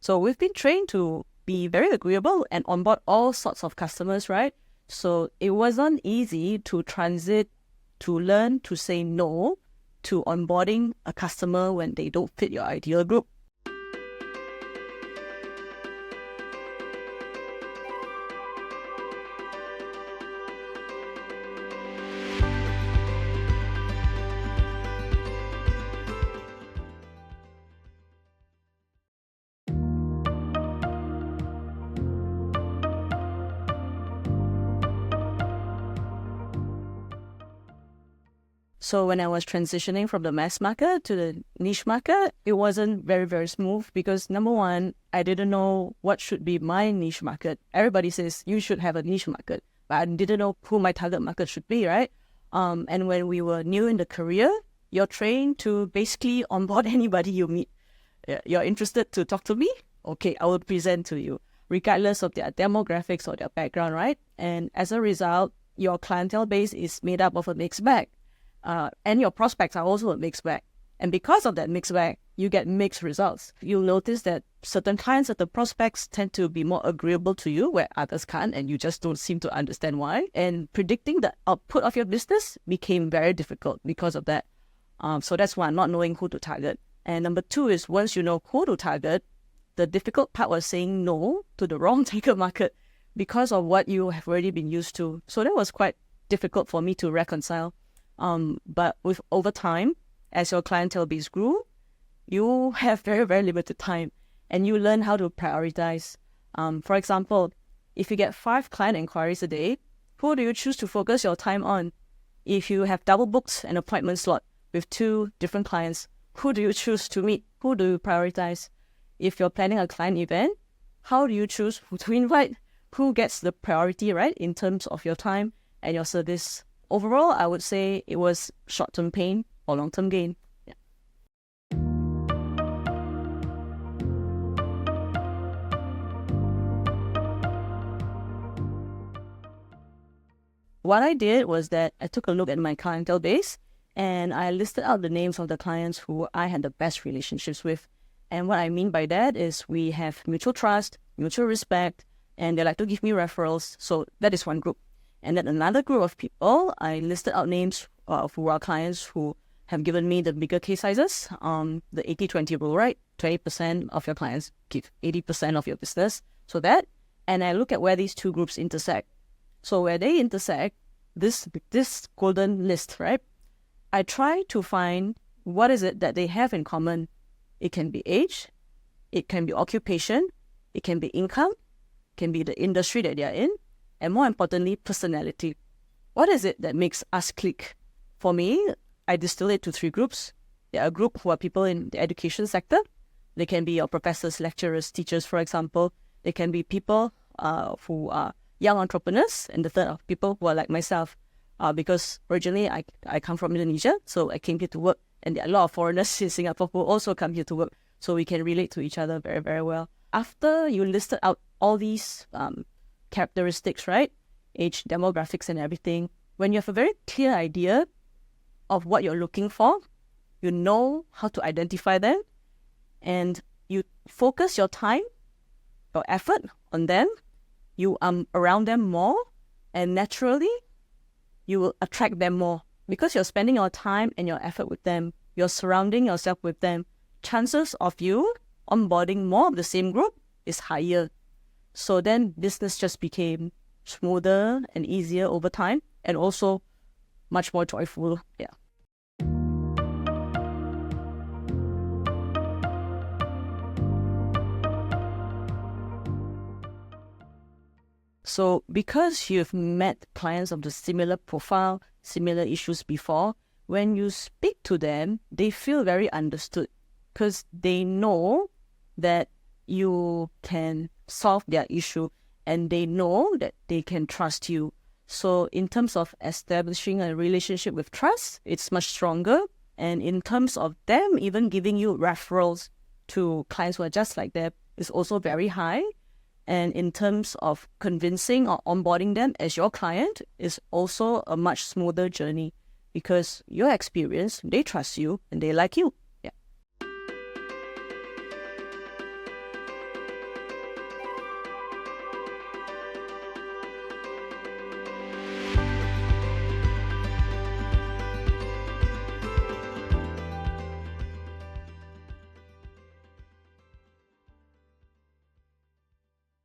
So we've been trained to be very agreeable and onboard all sorts of customers, right? So it wasn't easy to transit, to learn to say no to onboarding a customer when they don't fit your ideal group. So when I was transitioning from the mass market to the niche market, it wasn't very, very smooth because number one, I didn't know what should be my niche market. Everybody says you should have a niche market, but I didn't know who my target market should be, right? And when we were new in the career, you're trained to basically onboard anybody you meet. You're interested to talk to me? Okay, I will present to you, regardless of their demographics or their background, right? And as a result, your clientele base is made up of a mixed bag. And your prospects are also a mixed bag. And because of that mixed bag, you get mixed results. You'll notice that certain clients, the prospects tend to be more agreeable to you where others can't, and you just don't seem to understand why. And predicting the output of your business became very difficult because of that. So that's one, not knowing who to target. And number two is once you know who to target, the difficult part was saying no to the wrong target market because of what you have already been used to. So that was quite difficult for me to reconcile. But with over time, as your clientele base grew, you have very, very limited time and you learn how to prioritize. For example, if you get 5 client inquiries a day, who do you choose to focus your time on? If you have double booked an appointment slot with 2 different clients, who do you choose to meet? Who do you prioritize? If you're planning a client event, how do you choose who to invite? Who gets the priority, right, in terms of your time and your service? Overall, I would say it was short-term pain or long-term gain. Yeah. What I did was that I took a look at my clientele base and I listed out the names of the clients who I had the best relationships with. And what I mean by that is we have mutual trust, mutual respect, and they like to give me referrals. So that is one group. And then another group of people, I listed out names who are clients who have given me the bigger case sizes. The 80-20 rule, right? 20% of your clients give 80% of your business. So that, and I look at where these two groups intersect. So where they intersect, this golden list, right? I try to find what is it that they have in common. It can be age, it can be occupation, it can be income, it can be the industry that they are in, and more importantly, personality. What is it that makes us click? For me, I distill it to 3 groups. There are a group who are people in the education sector. They can be your professors, lecturers, teachers, for example. They can be people who are young entrepreneurs. And the third are people who are like myself. Because originally I come from Indonesia, so I came here to work. And there are a lot of foreigners in Singapore who also come here to work. So we can relate to each other very, very well. After you listed out all these characteristics, right? Age, demographics, and everything. When you have a very clear idea of what you're looking for, you know how to identify them, and you focus your time, your effort on them, you are around them more, and naturally, you will attract them more. Because you're spending your time and your effort with them, you're surrounding yourself with them, chances of you onboarding more of the same group is higher. So then business just became smoother and easier over time and also much more joyful. Yeah. So because you've met clients of the similar profile, similar issues before, when you speak to them, they feel very understood because they know that you can solve their issue and they know that they can trust you. So in terms of establishing a relationship with trust, it's much stronger. And in terms of them even giving you referrals to clients who are just like them, is also very high. And in terms of convincing or onboarding them as your client is also a much smoother journey because your experience, they trust you and they like you.